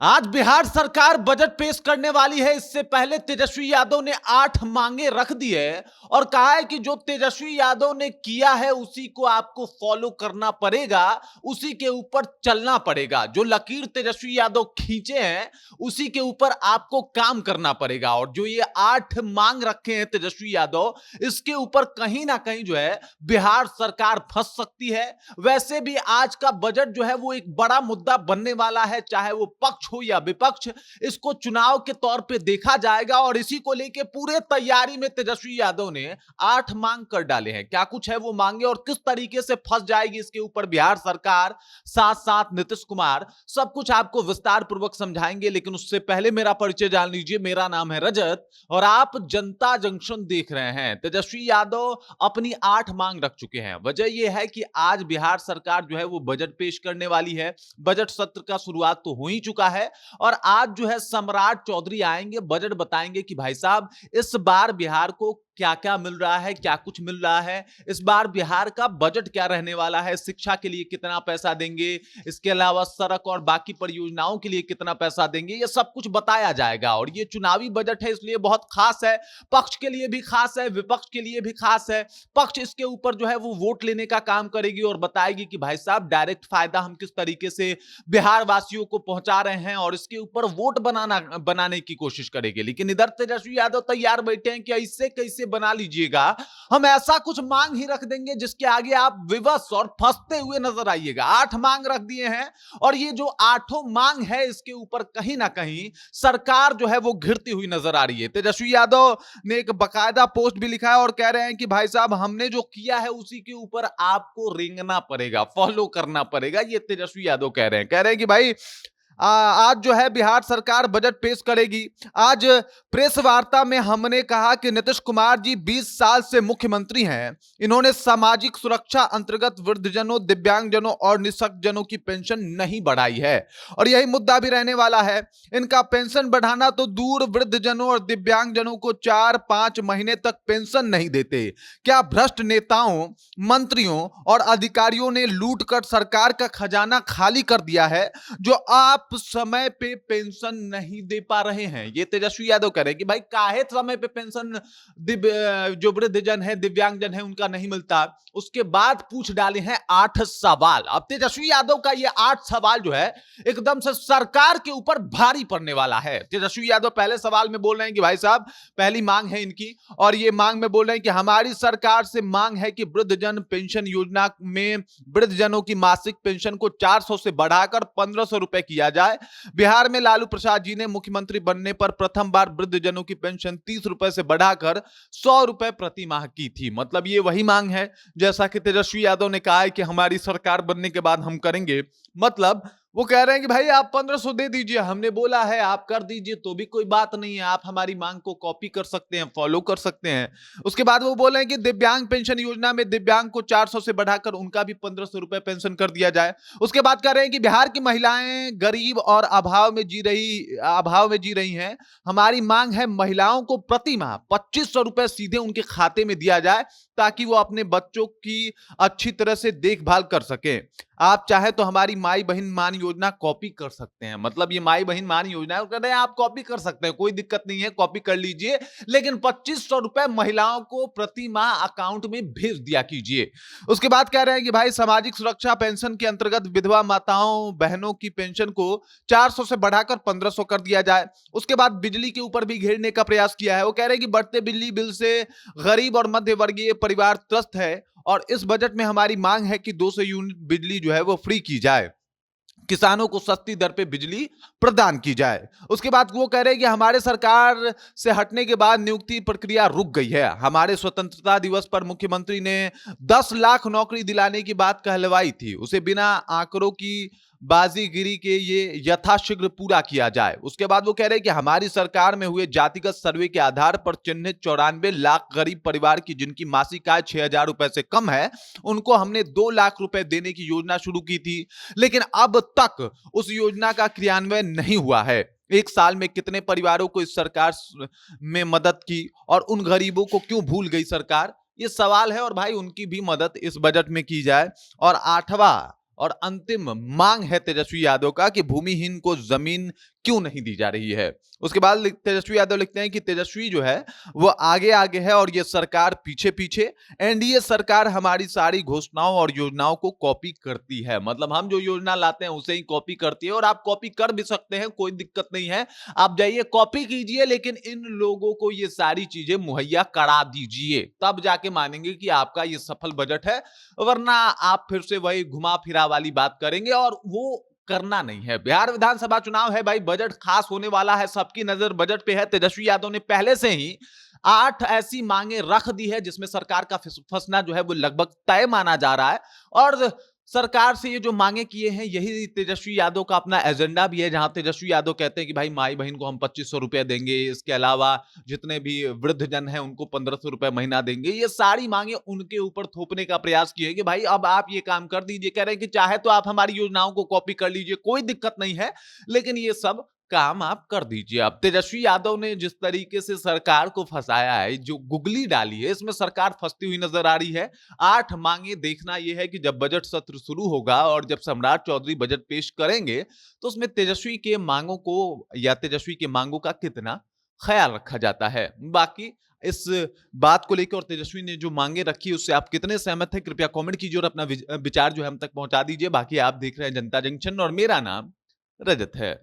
आज बिहार सरकार बजट पेश करने वाली है। इससे पहले तेजस्वी यादव ने 8 मांगे रख दी है और कहा है कि जो तेजस्वी यादव ने किया है उसी को आपको फॉलो करना पड़ेगा, उसी के ऊपर चलना पड़ेगा। जो लकीर तेजस्वी यादव खींचे हैं उसी के ऊपर आपको काम करना पड़ेगा। और जो ये 8 मांग रखे हैं तेजस्वी यादव, इसके ऊपर कहीं ना कहीं जो है बिहार सरकार फंस सकती है। वैसे भी आज का बजट जो है वो एक बड़ा मुद्दा बनने वाला है, चाहे वो पक्ष हो या विपक्ष। इसको चुनाव के तौर पे देखा जाएगा और इसी को लेके पूरे तैयारी में तेजस्वी यादव ने 8 मांग कर डाले हैं। क्या कुछ है वो मांगे और किस तरीके से फंस जाएगी इसके ऊपर बिहार सरकार, साथ साथ नीतीश कुमार, सब कुछ आपको विस्तार पूर्वक समझाएंगे। लेकिन उससे पहले मेरा परिचय जान लीजिए। मेरा नाम है रजत और आप जनता जंक्शन देख रहे हैं। तेजस्वी यादव अपनी 8 मांग रख चुके हैं। वजह यह है कि आज बिहार सरकार जो है वो बजट पेश करने वाली है। बजट सत्र का शुरुआत तो हो ही चुका है और आज जो है सम्राट चौधरी आएंगे, बजट बताएंगे कि भाई साहब इस बार बिहार को क्या क्या मिल रहा है, क्या कुछ मिल रहा है, इस बार बिहार का बजट क्या रहने वाला है, शिक्षा के लिए कितना पैसा देंगे, इसके अलावा सड़क और बाकी परियोजनाओं के लिए कितना पैसा देंगे, ये सब कुछ बताया जाएगा। और ये चुनावी बजट है इसलिए बहुत खास है, पक्ष के लिए भी खास है, विपक्ष के लिए भी खास है। पक्ष इसके ऊपर जो है वो वोट लेने का काम करेगी और बताएगी कि भाई साहब डायरेक्ट फायदा हम किस तरीके से बिहार वासियों को पहुंचा रहे हैं और इसके ऊपर वोट बनाने की कोशिश करेगी। लेकिन इधर तेजस्वी यादव तैयार बैठे हैं कि ऐसे कैसे बना लीजिएगा, हम ऐसा कुछ मांग ही रख देंगे जिसके आगे आप विवश और फंसते हुए नजर आइएगा। 8 मांग रख दिए हैं और ये जो 8 मांग है इसके ऊपर कहीं ना कहीं सरकार जो है वो घिरती हुई नजर आ रही है। तेजस्वी यादव ने एक बकायदा पोस्ट भी लिखा है और कह रहे हैं कि भाई साहब हमने जो किया है उसी के ऊपर आपको रेंगना पड़ेगा, फॉलो करना पड़ेगा। ये तेजस्वी यादव कह रहे हैं कि भाई आज जो है बिहार सरकार बजट पेश करेगी। आज प्रेस वार्ता में हमने कहा कि नीतीश कुमार जी 20 साल से मुख्यमंत्री हैं। इन्होंने सामाजिक सुरक्षा अंतर्गत वृद्धजनों, दिव्यांगजनों और निःशक्तजनों की पेंशन नहीं बढ़ाई है और यही मुद्दा भी रहने वाला है। इनका पेंशन बढ़ाना तो दूर, वृद्धजनों और दिव्यांगजनों को 4-5 महीने तक पेंशन नहीं देते। क्या भ्रष्ट नेताओं, मंत्रियों और अधिकारियों ने लूटकर सरकार का खजाना खाली कर दिया है जो आप समय पे पेंशन नहीं दे पा रहे हैं। ये तेजस्वी यादव कह रहे हैं कि भाई काहे समय पे पेंशन जो वृद्धजन है, दिव्यांगजन है, उनका नहीं मिलता। उसके बाद पूछ डाले हैं 8 सवाल। अब तेजस्वी यादव का ये 8 सवाल जो है एकदम से सरकार के ऊपर भारी पड़ने वाला है। तेजस्वी यादव पहले सवाल में बोल रहे हैं कि भाई साहब पहली मांग है इनकी और ये मांग में बोल रहे हैं कि हमारी सरकार से मांग है कि वृद्धजन पेंशन योजना में वृद्धजनों की मासिक पेंशन को 400 से बढ़ाकर 1500 रुपए किया जाए। बिहार में लालू प्रसाद जी ने मुख्यमंत्री बनने पर प्रथम बार वृद्धजनों की पेंशन 30 रुपए से बढ़ाकर 100 रुपए प्रति माह की थी। मतलब ये वही मांग है जैसा कि तेजस्वी यादव ने कहा है कि हमारी सरकार बनने के बाद हम करेंगे। मतलब वो कह रहे हैं कि भाई आप 1500 दे दीजिए, हमने बोला है आप कर दीजिए तो भी कोई बात नहीं है, आप हमारी मांग को कॉपी कर सकते हैं, फॉलो कर सकते हैं। उसके बाद वो बोल रहे हैं कि दिव्यांग पेंशन योजना में दिव्यांग को 400 से बढ़ाकर उनका भी 1500 रुपए पेंशन कर दिया जाए। उसके बाद कह रहे हैं कि बिहार की महिलाएं गरीब और अभाव में जी रही हैं। हमारी मांग है महिलाओं को प्रति माह 2500 रुपए सीधे उनके खाते में दिया जाए ताकि वो अपने बच्चों की अच्छी तरह से देखभाल कर सके। आप चाहे तो हमारी माई बहन मान योजना कॉपी कर सकते हैं। मतलब ये माई बहन मान योजना है, कहते हैं आप कॉपी कर सकते हैं, कोई दिक्कत नहीं है, कॉपी कर लीजिए, लेकिन 2500 रुपए महिलाओं को प्रति माह अकाउंट में भेज दिया कीजिए। उसके बाद कह रहे हैं कि भाई सामाजिक सुरक्षा पेंशन के अंतर्गत विधवा माताओं बहनों की पेंशन को 400 से बढ़ाकर 1500 कर दिया जाए। उसके बाद बिजली के ऊपर भी घेरने का प्रयास किया है। वो कह रहे हैं कि बढ़ते बिजली बिल से गरीब और मध्य वर्गीय परिवार त्रस्त है और इस बजट में हमारी मांग है कि 200 यूनिट बिजली जो है वो फ्री की जाए, किसानों को सस्ती दर पे बिजली प्रदान की जाए। उसके बाद वो कह रहे हैं कि हमारे सरकार से हटने के बाद नियुक्ति प्रक्रिया रुक गई है। हमारे स्वतंत्रता दिवस पर मुख्यमंत्री ने 10 लाख नौकरी दिलाने की बात कहलवाई थी, उसे बिना आंकड़ों की बाजीगिरी के ये यथाशीघ्र पूरा किया जाए। उसके बाद वो कह रहे हैं कि हमारी सरकार में हुए जातिगत सर्वे के आधार पर चिन्हित 94 लाख गरीब परिवार की जिनकी मासिक आय 6000 रुपए से कम है, उनको हमने 2 लाख रुपए देने की योजना शुरू की थी, लेकिन अब तक उस योजना का क्रियान्वयन नहीं हुआ है। 1 साल में कितने परिवारों को इस सरकार में मदद की और उन गरीबों को क्यों भूल गई सरकार? ये सवाल है और भाई उनकी भी मदद इस बजट में की जाए। और 8वां और अंतिम मांग है तेजस्वी यादव का कि भूमिहीन को जमीन क्यों नहीं दी जा रही है? उसके बाद तेजस्वी यादव लिखते हैं कि तेजस्वी जो है वो आगे-आगे है और ये सरकार पीछे-पीछे। एनडीए सरकार हमारी सारी घोषणाओं और योजनाओं को कॉपी करती है। मतलब हम जो योजना लाते हैं उसे ही कॉपी करती है और आप कॉपी कर भी सकते हैं, कोई दिक्कत नहीं है। आप जाइए कॉपी कीजिए लेकिन इन लोगों को ये सारी चीजें मुहैया करा दीजिए, तब जाके मानेंगे कि आपका ये सफल बजट है। वरना आप फिर से वही घुमा-फिरा वाली बात करेंगे और वो करना नहीं है। बिहार विधानसभा चुनाव है भाई, बजट खास होने वाला है, सबकी नजर बजट पे है। तेजस्वी यादव ने पहले से ही 8 ऐसी मांगे रख दी है जिसमें सरकार का फंसना जो है वो लगभग तय माना जा रहा है। और सरकार से ये जो मांगे किए हैं यही तेजस्वी यादव का अपना एजेंडा भी है, जहां तेजस्वी यादव कहते हैं कि भाई माई बहन को हम 2500 रुपए देंगे, इसके अलावा जितने भी वृद्ध जन हैं उनको 1500 रुपए महीना देंगे। ये सारी मांगे उनके ऊपर थोपने का प्रयास किए कि भाई अब आप ये काम कर दीजिए। कह रहे हैं कि चाहे तो आप हमारी योजनाओं को कॉपी कर लीजिए, कोई दिक्कत नहीं है, लेकिन ये सब काम आप कर दीजिए। अब तेजस्वी यादव ने जिस तरीके से सरकार को फंसाया है, जो गुगली डाली है, इसमें सरकार फंसती हुई नजर आ रही है। 8 मांगे, देखना यह है कि जब बजट सत्र शुरू होगा और जब सम्राट चौधरी बजट पेश करेंगे तो उसमें तेजस्वी के मांगों को या तेजस्वी के मांगों का कितना ख्याल रखा जाता है। बाकी इस बात को लेकर और तेजस्वी ने जो मांगे रखी उससे आप कितने सहमत हैं, कृपया कमेंट कीजिए और अपना विचार जो है हम तक पहुंचा दीजिए। बाकी आप देख रहे हैं जनता जंक्शन और मेरा नाम रजत है।